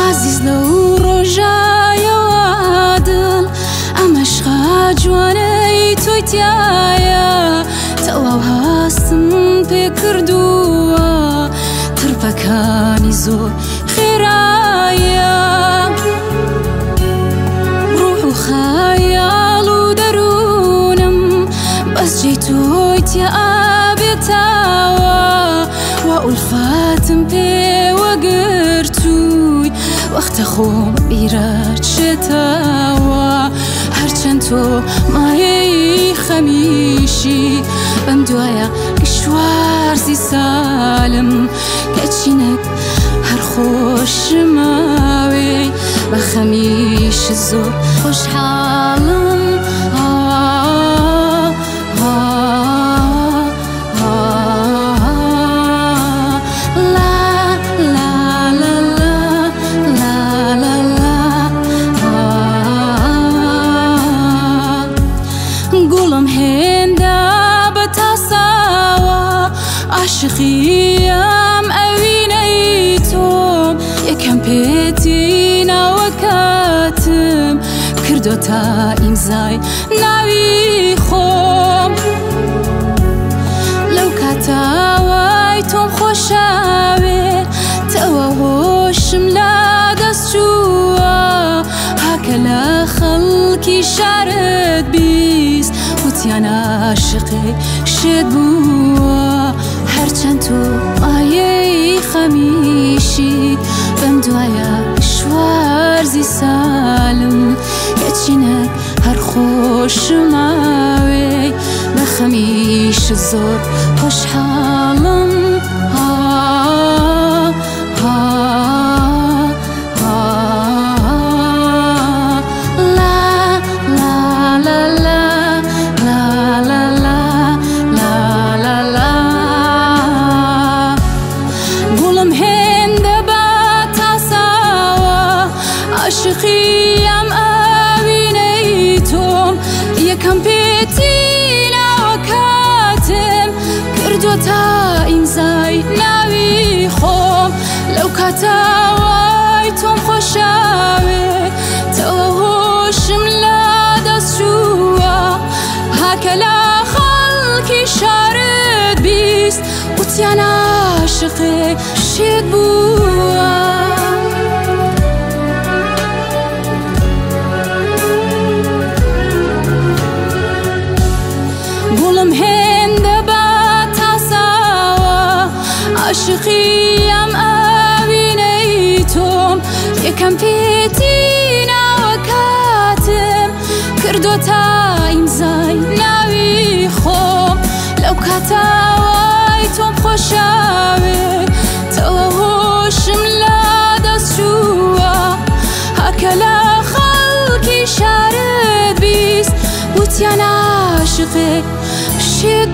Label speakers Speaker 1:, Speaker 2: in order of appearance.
Speaker 1: عزیز لو ڕۆژایە وادڵ ئەمەشقا جوانەی تۆی تایە تەواو هاستم پێ کردووە ترپەکانی زۆر خێرایە ڕوح و خەیاڵ و دەروونم بەس جێی تۆی تیا ئابێتاوە وا ئولفاتم پێوە گرتووی وەختە خۆم بیرە چێتەوە هەرچەند تۆ مایەی خەمیشی بەم دوایە گشوارزی سالم کەچینەک هەر خۆشماوێ بە خەمیش زۆر خۆشحاڵم گوڵم هێندا بە تاساوە عاشقیم ئەوینەی تۆم یەکەم پێتی ناوە کاتم کردۆتە ئیمزای ناوی خۆم لەو کاتاوای تۆم خۆشاوێ تەوە هۆشم لا دەست چووە هاکە لە خەڵکی شارت بیست وتیان عاشقی شێت بووە هەرچەند تۆ ئایەی خەمیشیت بەم دوایە شوارزی سالم کەچینەک هەر خۆشماوێ بە خەمیش زۆر خۆشحاڵم عاشقیم ئەوینەی تۆم یەکەم پێتی ناوە کاتم کردۆتە ئیمزای ناوی خۆم لەو کاتاوای تۆم خۆشاوێ تەوە هۆشم لا دەست چووە هاکە لە خەڵکی شارت بیست وتیان عاشقی شێت بووە گوڵم هێندە بە تاساوە عاشقیم ئەوینەی تۆم یەکەم پێتی ناوە کاتم کردۆتە ئیمزای ناوی خۆم لەو کاتاوای تۆم خۆشاوێ تەوە هۆشم لا دەست چووە هاکە لە خەڵکی شارت بیست وتیان عاشقی شێت